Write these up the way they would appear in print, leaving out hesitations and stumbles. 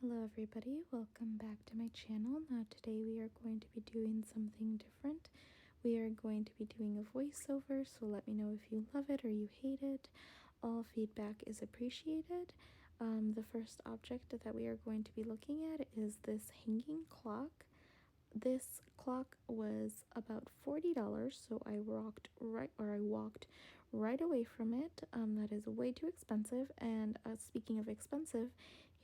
Hello everybody, welcome back to my channel. Now today we are going to be doing something different. We are going to be doing a voiceover, so let me know if you love it or you hate it. All feedback is appreciated. The first object that we are going to be looking at is this hanging clock. This clock was about $40, so I walked right away from it. That is way too expensive. And speaking of expensive,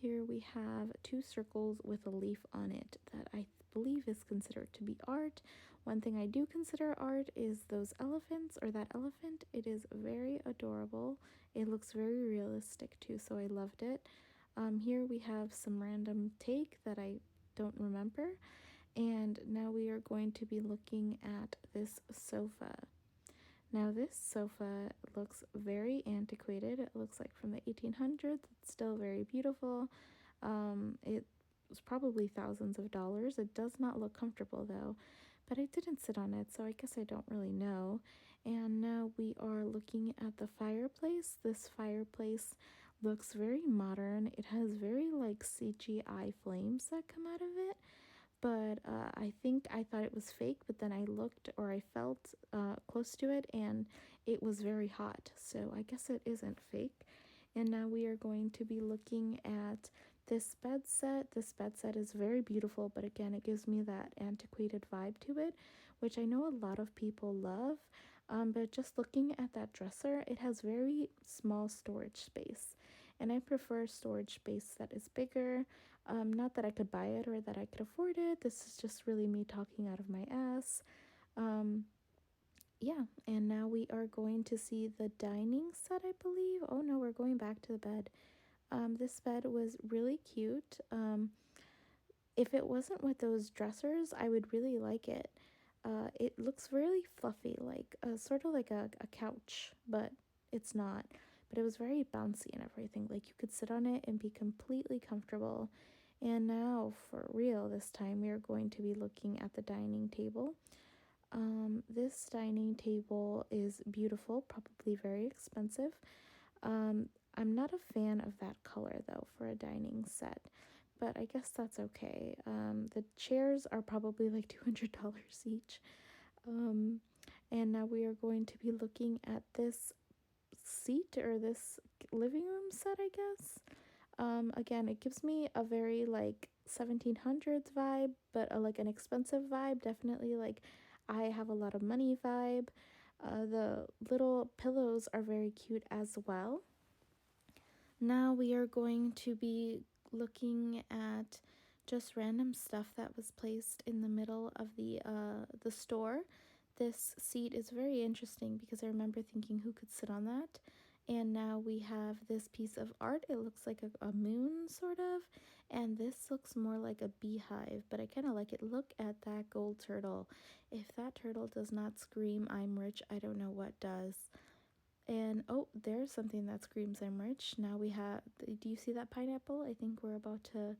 here we have two circles with a leaf on it that I believe is considered to be art. One thing I do consider art is those elephants, or that elephant. It is very adorable. It looks very realistic too, so I loved it. Here we have some random take that I don't remember. And now we are going to be looking at this sofa. Now this sofa looks very antiquated. It looks like from the 1800s. It's still very beautiful. It was probably thousands of dollars. It does not look comfortable though, but I didn't sit on it, so I guess I don't really know. And now we are looking at the fireplace. This fireplace looks very modern. It has very like CGI flames that come out of it, but I think I thought it was fake, but then I looked, or I felt close to it, and it was very hot, so I guess it isn't fake. And now we are going to be looking at this bed set. This bed set is very beautiful, but again, it gives me that antiquated vibe to it, which I know a lot of people love. But just looking at that dresser, it has very small storage space, and I prefer storage space that is bigger. Not that I could buy it or that I could afford it. This is just really me talking out of my ass. Yeah, and now we are going to see the dining set, I believe. Oh no, we're going back to the bed. This bed was really cute. If it wasn't with those dressers, I would really like it. It looks really fluffy, like sort of like a couch, but it's not. But it was very bouncy and everything. Like you could sit on it and be completely comfortable. And now, for real, this time we are going to be looking at the dining table. This dining table is beautiful, probably very expensive. I'm not a fan of that color though for a dining set, but I guess that's okay. The chairs are probably like $200 each. And now we are going to be looking at this seat, or this living room set, I guess. Again, it gives me a very like 1700s vibe, but like an expensive vibe, definitely like I have a lot of money vibe. The little pillows are very cute as well. Now we are going to be looking at just random stuff that was placed in the middle of the store. This seat is very interesting because I remember thinking who could sit on that. And now we have this piece of art. It looks like a moon, sort of. And this looks more like a beehive, but I kind of like it. Look at that gold turtle. If that turtle does not scream, "I'm rich," I don't know what does. And oh, there's something that screams I'm rich. Now we have, do you see that pineapple? I think we're about to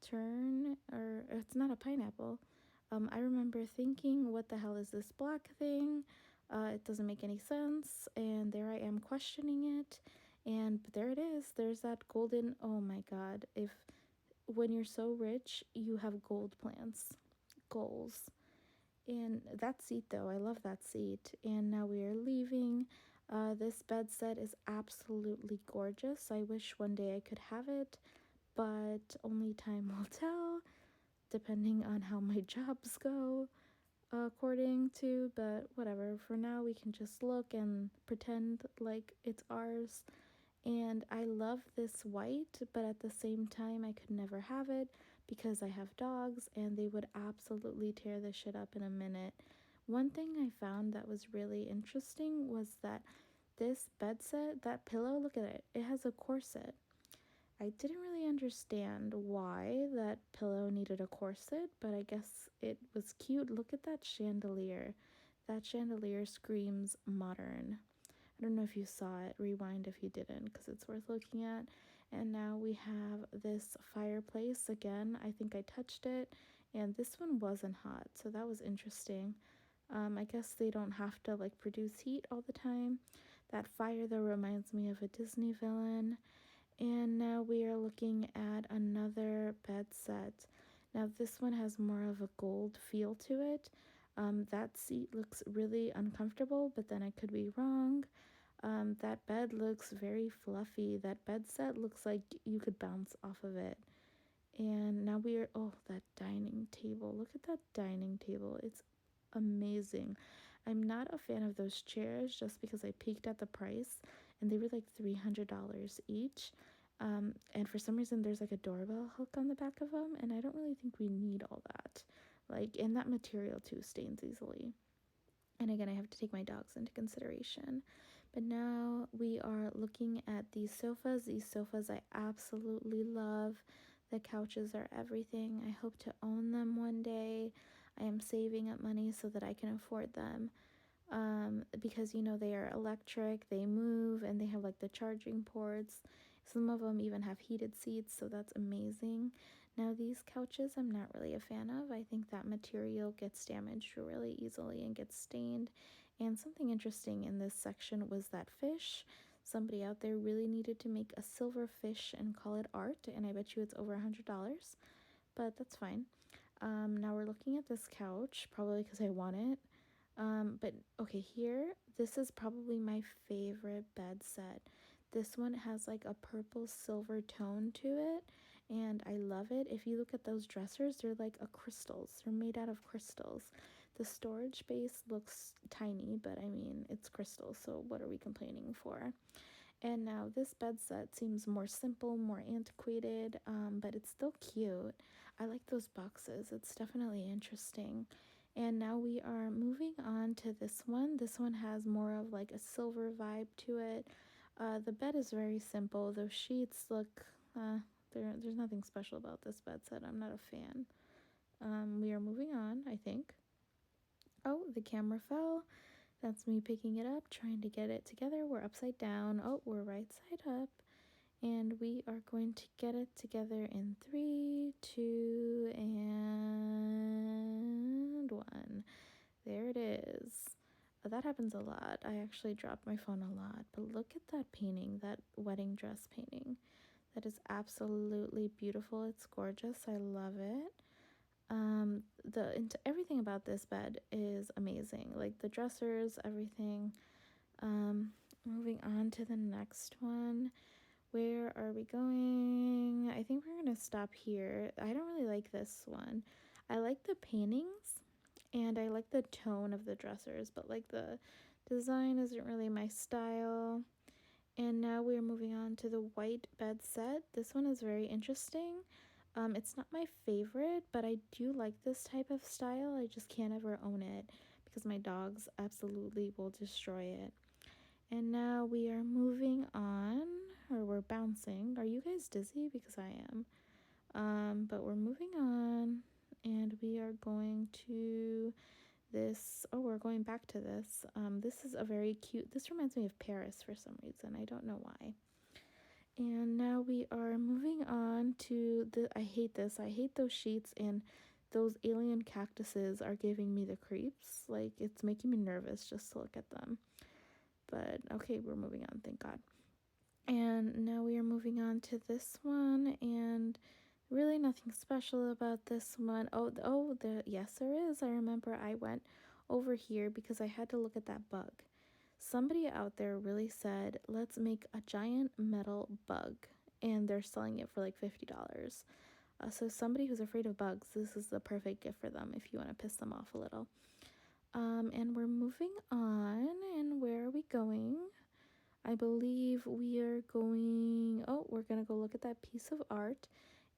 turn, or it's not a pineapple. I remember thinking, what the hell is this black thing? It doesn't make any sense. And there I am questioning it. But there it is. There's that golden, oh my God. When you're so rich, you have gold plants, goals. And that seat though, I love that seat. And now we are leaving. This bed set is absolutely gorgeous. I wish one day I could have it, but only time will tell, depending on how my jobs go, according to, but whatever. For now, we can just look and pretend like it's ours. And I love this white, but at the same time, I could never have it because I have dogs and they would absolutely tear this shit up in a minute. One thing I found that was really interesting was that this bed set, that pillow, look at it, it has a corset. I didn't really understand why that pillow needed a corset, but I guess it was cute. Look at that chandelier. That chandelier screams modern. I don't know if you saw it. Rewind if you didn't, because it's worth looking at. And now we have this fireplace again. I think I touched it, and this one wasn't hot, so that was interesting. I guess they don't have to like produce heat all the time. That fire though reminds me of a Disney villain. And now we are looking at another bed set. Now this one has more of a gold feel to it. That seat looks really uncomfortable, but then I could be wrong. That bed looks very fluffy. That bed set looks like you could bounce off of it. And now we are, oh, that dining table. Look at that dining table. It's amazing. I'm not a fan of those chairs just because I peeked at the price and they were like $300 each. And for some reason, there's like a doorbell hook on the back of them, and I don't really think we need all that. Like, and that material too stains easily. And again, I have to take my dogs into consideration. But now we are looking at these sofas. These sofas I absolutely love. The couches are everything. I hope to own them one day. I am saving up money so that I can afford them. Because you know they are electric, they move, and they have like the charging ports. Some of them even have heated seats, so that's amazing. Now these couches I'm not really a fan of. I think that material gets damaged really easily and gets stained. And something interesting in this section was that fish. Somebody out there really needed to make a silver fish and call it art, and I bet you it's over $100, but that's fine. Now we're looking at this couch, probably because I want it. But okay, here, this is probably my favorite bed set. This one has like a purple silver tone to it, and I love it. If you look at those dressers, they're like crystals. They're made out of crystals. The storage base looks tiny, but I mean, it's crystals, so what are we complaining for? And now this bed set seems more simple, more antiquated, but it's still cute. I like those boxes. It's definitely interesting. And now we are moving on to this one. This one has more of like a silver vibe to it. The bed is very simple. Those sheets look, there's nothing special about this bed set. I'm not a fan. We are moving on, I think. Oh, the camera fell. That's me picking it up, trying to get it together. We're upside down. Oh, we're right side up. And we are going to get it together in 3, 2, and 1. There it is. That happens a lot. I actually drop my phone a lot. But look at that painting, that wedding dress painting. That is absolutely beautiful. It's gorgeous. I love it. Everything about this bed is amazing. Like the dressers, everything. Moving on to the next one. Where are we going? I think we're gonna stop here. I don't really like this one. I like the paintings and I like the tone of the dressers, but like the design isn't really my style. And now we're moving on to the white bed set. This one is very interesting. It's not my favorite, but I do like this type of style. I just can't ever own it because my dogs absolutely will destroy it. And now we are moving on, or we're bouncing. Are you guys dizzy? Because I am. But we're moving on, and we are going to this. Oh, we're going back to this. This is a very cute. This reminds me of Paris for some reason. I don't know why. And now we are moving on to the. I hate this. I hate those sheets, and those alien cactuses are giving me the creeps. Like, it's making me nervous just to look at them. But okay, we're moving on, thank God. And now we are moving on to this one, and really nothing special about this one. Yes, there is. I remember I went over here because I had to look at that bug. Somebody out there really said, let's make a giant metal bug, and they're selling it for like $50. So somebody who's afraid of bugs, this is the perfect gift for them if you want to piss them off a little. And we're moving on, and where are we going? I believe we are going, we're going to go look at that piece of art,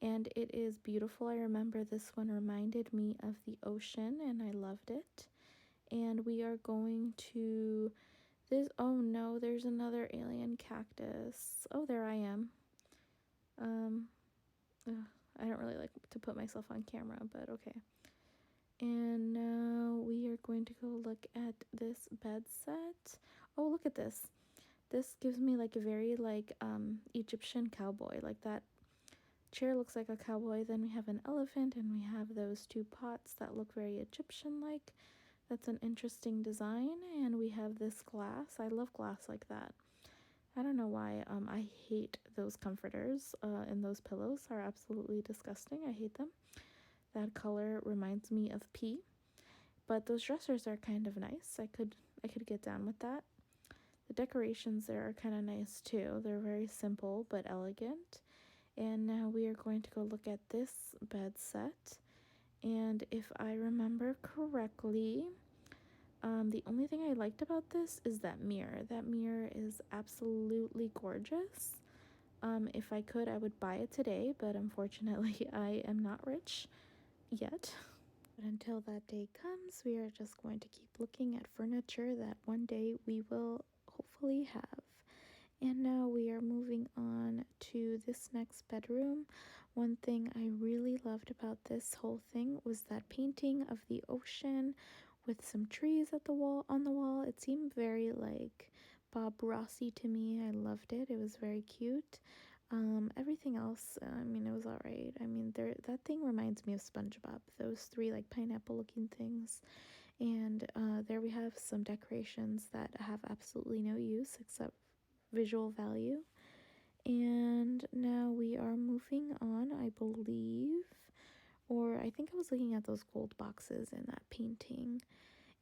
and it is beautiful. I remember this one reminded me of the ocean, and I loved it. And we are going to this, oh no, there's another alien cactus. Oh, there I am. I don't really like to put myself on camera, but okay. And now we are going to go look at this bed set. Oh, look at this. This gives me like a very like Egyptian cowboy. Like that chair looks like a cowboy. Then we have an elephant, and we have those two pots that look very Egyptian like. That's an interesting design. And we have this glass. I love glass like that. I don't know why. I hate those comforters, and those pillows are absolutely disgusting. I hate them. That color reminds me of pee. But those dressers are kind of nice. I could get down with that. The decorations there are kind of nice too. They're very simple but elegant. And now we are going to go look at this bed set. And if I remember correctly, the only thing I liked about this is that mirror. That mirror is absolutely gorgeous. If I could, I would buy it today, but unfortunately, I am not rich yet. But until that day comes, we are just going to keep looking at furniture that one day we will hopefully have. And now we are moving on to this next bedroom. One thing I really loved about this whole thing was that painting of the ocean with some trees at the wall on the wall. It seemed very like Bob Rossi to me. I loved it. It was very cute. Everything else, I mean, it was all right. I mean, that thing reminds me of SpongeBob. Those three like pineapple looking things. And there we have some decorations that have absolutely no use except visual value. And now we are moving on, I believe, or I think I was looking at those gold boxes in that painting.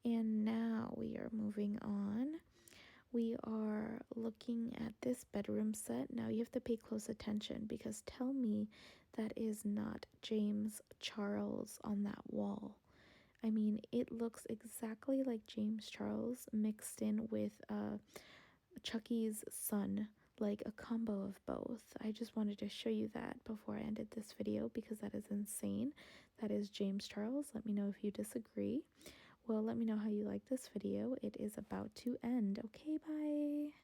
And now we are moving on. We are looking at this bedroom set. Now you have to pay close attention because tell me that is not James Charles on that wall. I mean, it looks exactly like James Charles mixed in with Chucky's son, like a combo of both. I just wanted to show you that before I ended this video because that is insane. That is James Charles. Let me know if you disagree. Well, let me know how you like this video. It is about to end. Okay, bye.